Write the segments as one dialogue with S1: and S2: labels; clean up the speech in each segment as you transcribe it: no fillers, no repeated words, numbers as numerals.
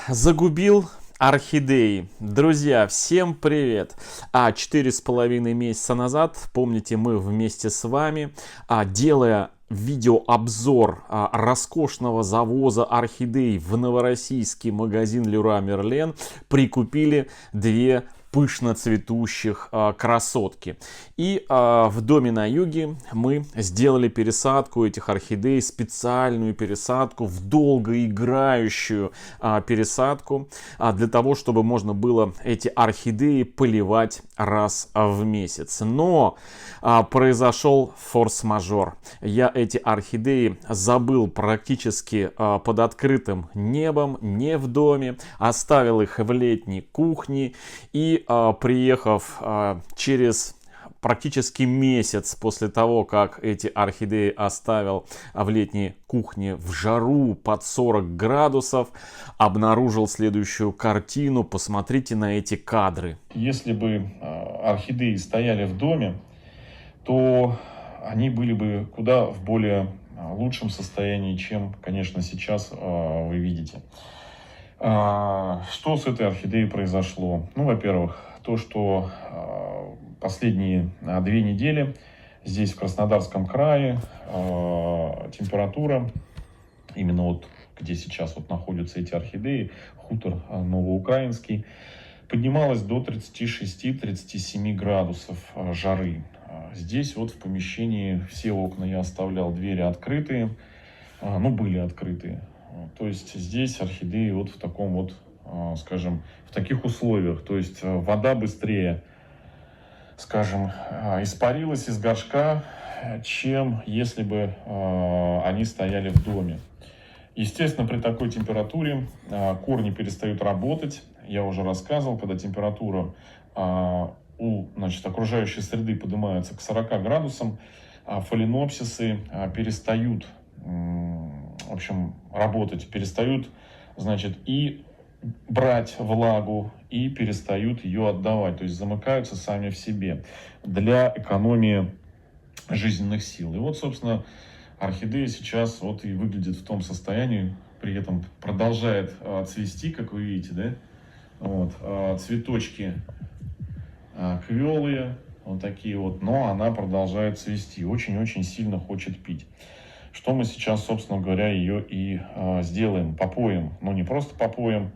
S1: Загубил орхидеи. Друзья, всем привет! 4,5 месяца назад, помните, мы вместе с вами, делая видеообзор роскошного завоза орхидей в новороссийский магазин Leroy Merlin, прикупили две пышно цветущих красотки. И в доме на юге мы сделали пересадку этих орхидей, специальную пересадку, в долгоиграющую пересадку, для того, чтобы можно было эти орхидеи поливать раз в месяц. Но произошел форс-мажор. Я эти орхидеи забыл практически под открытым небом, не в доме, оставил их в летней кухне и приехав через практически месяц после того, как эти орхидеи оставил в летней кухне в жару под 40 градусов, обнаружил следующую картину. Посмотрите на эти кадры.
S2: Если бы орхидеи стояли в доме, то они были бы куда в более лучшем состоянии, чем, конечно, сейчас вы видите. Что с этой орхидеей произошло? Ну, во-первых, то, что последние 2 недели здесь, в Краснодарском крае, температура, именно вот где сейчас вот находятся эти орхидеи, хутор Новоукраинский, поднималась до 36-37 градусов жары. Здесь вот в помещении все окна я оставлял, двери открытые, были открытые. То есть здесь орхидеи вот в таком вот, скажем, в таких условиях. То есть вода быстрее, скажем, испарилась из горшка, чем если бы они стояли в доме. Естественно, при такой температуре корни перестают работать. Я уже рассказывал, когда температура окружающей среды поднимается к 40 градусам, фаленопсисы перестают работать, перестают, и брать влагу, и перестают ее отдавать, то есть замыкаются сами в себе для экономии жизненных сил. И вот, собственно, орхидея сейчас вот и выглядит в том состоянии, при этом продолжает цвести, как вы видите, да? Вот, цветочки квелые, вот такие вот, но она продолжает цвести, очень-очень сильно хочет пить. Что мы сейчас, собственно говоря, ее и сделаем, попоем. Но не просто попоем,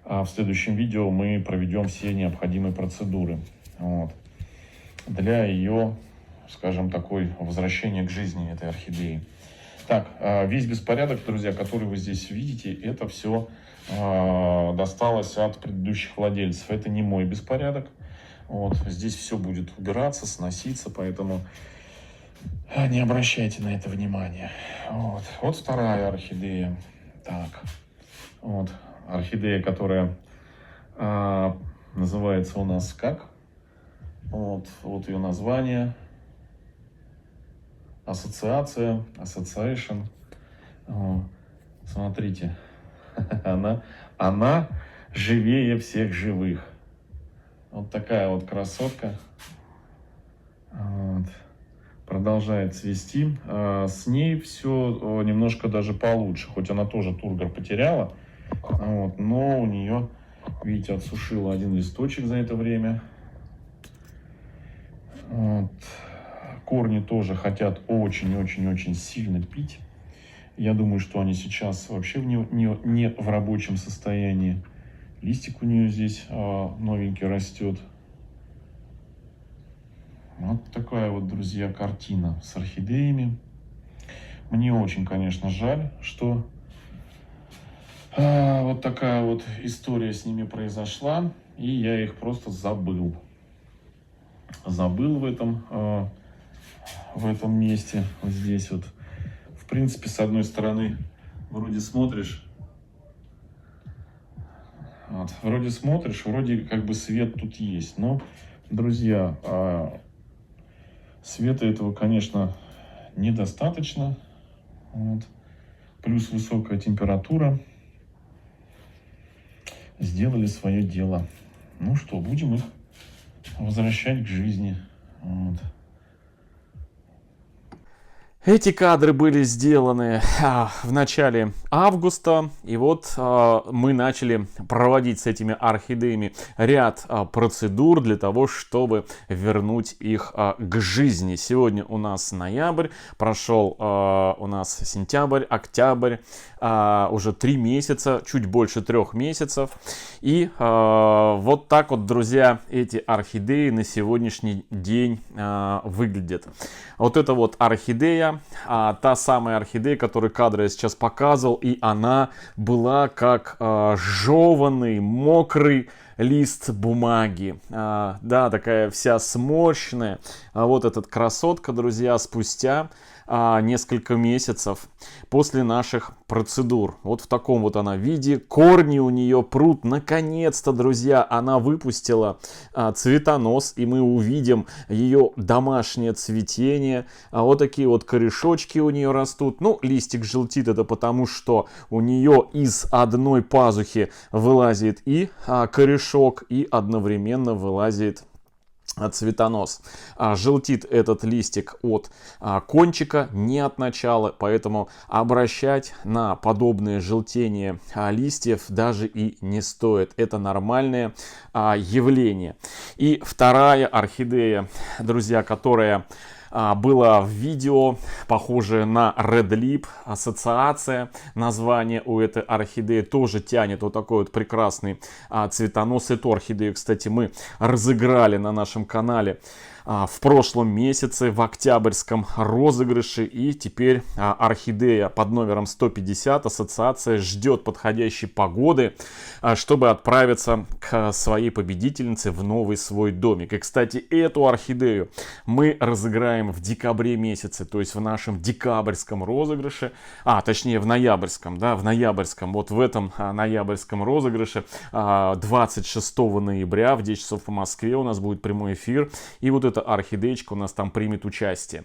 S2: а в следующем видео мы проведем все необходимые процедуры. Вот. Для ее, скажем, возвращения к жизни этой орхидеи. Так, весь беспорядок, друзья, который вы здесь видите, это все досталось от предыдущих владельцев. Это не мой беспорядок. Вот. Здесь все будет убираться, сноситься, поэтому не обращайте на это внимания. Вот вторая орхидея. Так, вот орхидея, которая называется у нас как? Вот ее название. Ассоциация, Association. Смотрите, она живее всех живых. Вот такая вот красотка. Вот. Продолжает цвести. С ней все немножко даже получше, хоть она тоже тургор потеряла. Но у нее, видите, отсушила один листочек за это время. Вот. Корни тоже хотят очень-очень-очень сильно пить. Я думаю, что они сейчас вообще не в рабочем состоянии. Листик у нее здесь новенький растет. Вот такая вот, друзья, картина с орхидеями. Мне очень, конечно, жаль, что вот такая вот история с ними произошла. И я их просто забыл. Забыл в этом месте, вот здесь вот. В принципе, с одной стороны, вроде смотришь, вроде как бы свет тут есть. Но, друзья, света этого, конечно, недостаточно. Вот. Плюс высокая температура сделали свое дело. Ну что, будем их возвращать к жизни. Вот.
S1: Эти кадры были сделаны в начале августа, и вот мы начали проводить с этими орхидеями ряд процедур для того, чтобы вернуть их к жизни. Сегодня у нас ноябрь, прошел у нас сентябрь, октябрь, уже 3 месяца, чуть больше 3 месяцев. И вот так вот, друзья, эти орхидеи на сегодняшний день выглядят. Вот это вот орхидея, та самая орхидея, которую кадры я сейчас показывал, и она была как жеванный, мокрый лист бумаги. Да, такая вся сморщенная. Вот эта красотка, друзья, спустя несколько месяцев после наших процедур. Вот в таком вот она виде. Корни у нее прут. Наконец-то, друзья, она выпустила цветонос, и мы увидим ее домашнее цветение. Вот такие вот корешочки у нее растут. Ну, листик желтит, это потому, что у нее из одной пазухи вылазит и корешок, и одновременно вылазит цветонос. Желтит этот листик от кончика, не от начала, поэтому обращать на подобное желтение листьев даже и не стоит. Это нормальное явление. И вторая орхидея, друзья, которая было в видео, похожее на Red Lip, ассоциация, название у этой орхидеи тоже тянет вот такой вот прекрасный цветонос. Эту орхидею, кстати, мы разыграли на нашем канале в прошлом месяце в октябрьском розыгрыше, и теперь орхидея под номером 150 ассоциация ждет подходящей погоды, чтобы отправиться к своей победительнице в новый свой домик. И, кстати, эту орхидею мы разыграем в декабре месяце, то есть в нашем декабрьском розыгрыше, точнее в ноябрьском, да, в ноябрьском, вот в этом ноябрьском розыгрыше 26 ноября в 10 часов по Москве у нас будет прямой эфир, и вот эта орхидеечка у нас там примет участие.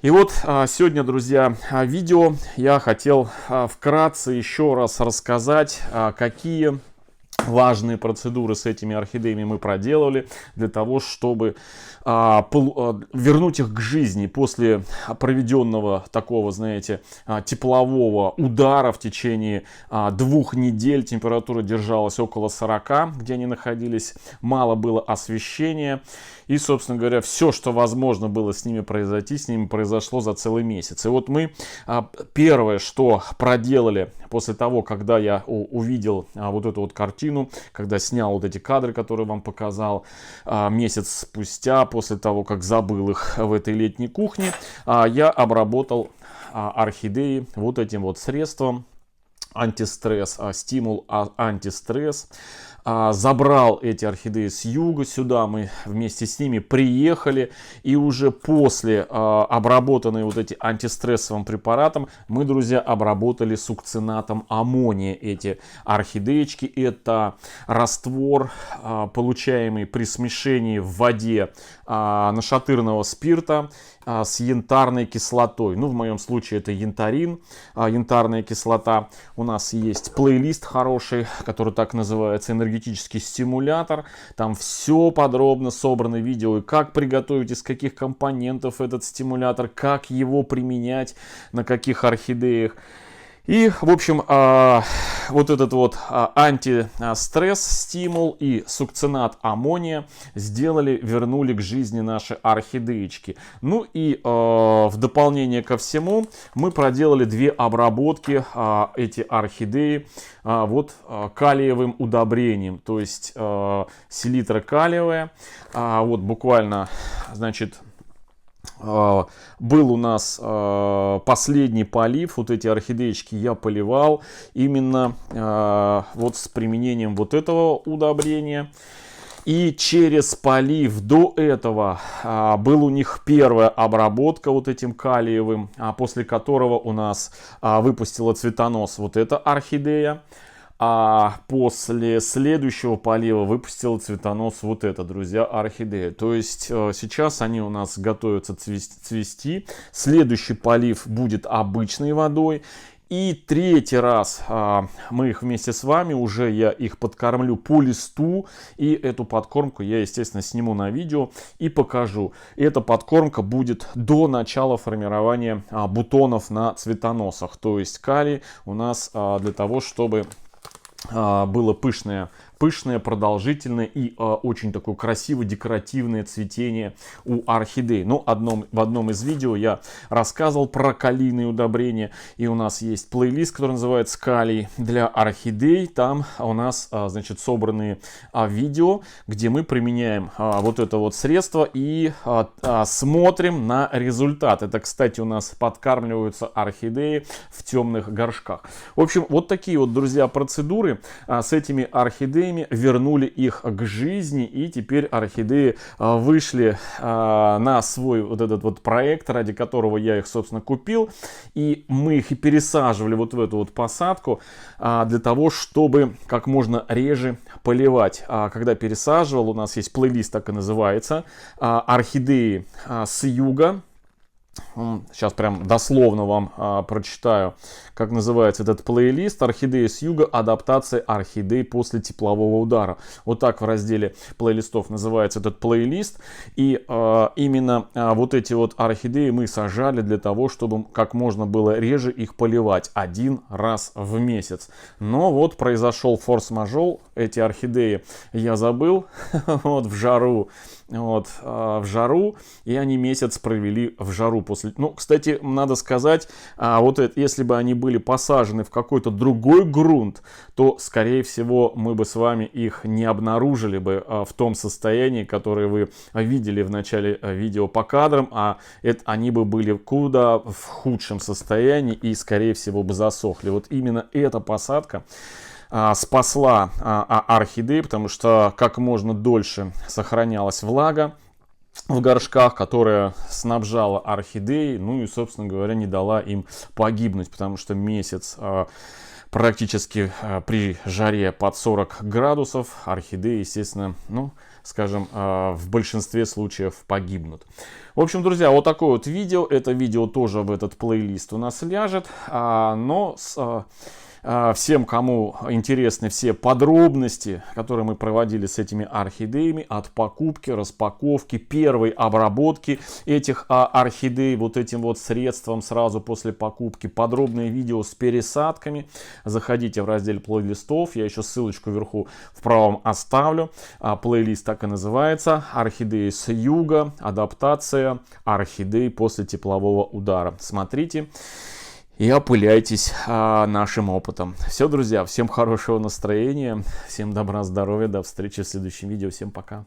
S1: И вот сегодня, друзья, видео я хотел вкратце еще раз рассказать, какие важные процедуры с этими орхидеями мы проделали для того, чтобы вернуть их к жизни после проведенного такого, знаете, теплового удара в течение 2 недель. Температура держалась около 40, где они находились, мало было освещения. И, собственно говоря, все, что возможно было с ними произойти, с ними произошло за целый месяц. И вот мы первое, что проделали после того, когда я увидел вот эту вот картину, когда снял вот эти кадры, которые вам показал, месяц спустя, после того, как забыл их в этой летней кухне, я обработал орхидеи вот этим вот средством антистресс, стимул антистресс. Забрал эти орхидеи с юга сюда, мы вместе с ними приехали, и уже после обработанные вот эти антистрессовым препаратом мы, друзья, обработали сукцинатом аммония эти орхидеечки. Это раствор, получаемый при смешении в воде нашатырного спирта с янтарной кислотой. Ну, в моем случае это янтарин, янтарная кислота. У нас есть плейлист хороший, который так называется, энергетический стимулятор. Там все подробно собрано видео, и как приготовить, из каких компонентов этот стимулятор, как его применять, на каких орхидеях. И, в общем, вот этот вот антистресс стимул и сукцинат аммония вернули к жизни наши орхидеечки. Ну и в дополнение ко всему мы проделали 2 обработки эти орхидеи вот калиевым удобрением, то есть селитра калиевая. Вот буквально, значит, был у нас последний полив, вот эти орхидеечки я поливал именно вот с применением вот этого удобрения. И через полив до этого был у них первая обработка вот этим калиевым, после которого у нас выпустила цветонос вот эта орхидея. А после следующего полива выпустила цветонос вот эта, друзья, орхидея. То есть сейчас они у нас готовятся цвести. Следующий полив будет обычной водой. И третий раз мы их вместе с вами, уже я их подкормлю по листу. И эту подкормку я, естественно, сниму на видео и покажу. И эта подкормка будет до начала формирования бутонов на цветоносах. То есть калий у нас для того, чтобы было пышное, продолжительное и очень такое красивое декоративное цветение у орхидей. Но в одном из видео я рассказывал про калийные удобрения. И у нас есть плейлист, который называется «Калий для орхидей». Там у нас, значит, собранные видео, где мы применяем вот это вот средство и смотрим на результат. Это, кстати, у нас подкармливаются орхидеи в темных горшках. В общем, вот такие вот, друзья, процедуры. С этими орхидеями вернули их к жизни, и теперь орхидеи вышли на свой вот этот вот проект, ради которого я их, собственно, купил, и мы их и пересаживали вот в эту вот посадку для того, чтобы как можно реже поливать. Когда пересаживал, у нас есть плейлист, так и называется, орхидеи с юга. Сейчас прям дословно вам прочитаю, как называется этот плейлист. Орхидеи с юга. Адаптация орхидей после теплового удара. Вот так в разделе плейлистов называется этот плейлист. И именно вот эти вот орхидеи мы сажали для того, чтобы как можно было реже их поливать. Один раз в месяц. Но вот произошел форс-мажор. Эти орхидеи я забыл вот в жару. Вот, в жару, и они месяц провели в жару после. Ну, кстати, надо сказать, вот это, если бы они были посажены в какой-то другой грунт, то, скорее всего, мы бы с вами их не обнаружили бы в том состоянии, которое вы видели в начале видео по кадрам, они бы были куда в худшем состоянии и, скорее всего, бы засохли. Вот именно эта посадка спасла орхидеи, потому что как можно дольше сохранялась влага в горшках, которая снабжала орхидеи, ну и, собственно говоря, не дала им погибнуть, потому что месяц практически при жаре под 40 градусов орхидеи, естественно, ну, скажем, в большинстве случаев погибнут. В общем, друзья, вот такое вот видео. Это видео тоже в этот плейлист у нас ляжет, но всем, кому интересны все подробности, которые мы проводили с этими орхидеями, от покупки, распаковки, первой обработки этих орхидей вот этим вот средством сразу после покупки, подробные видео с пересадками, заходите в раздел плейлистов, я еще ссылочку вверху в правом оставлю. Плейлист так и называется: «Орхидеи с юга. Адаптация орхидей после теплового удара». Смотрите и опыляйтесь нашим опытом. Все, друзья, всем хорошего настроения, всем добра, здоровья, до встречи в следующем видео, всем пока.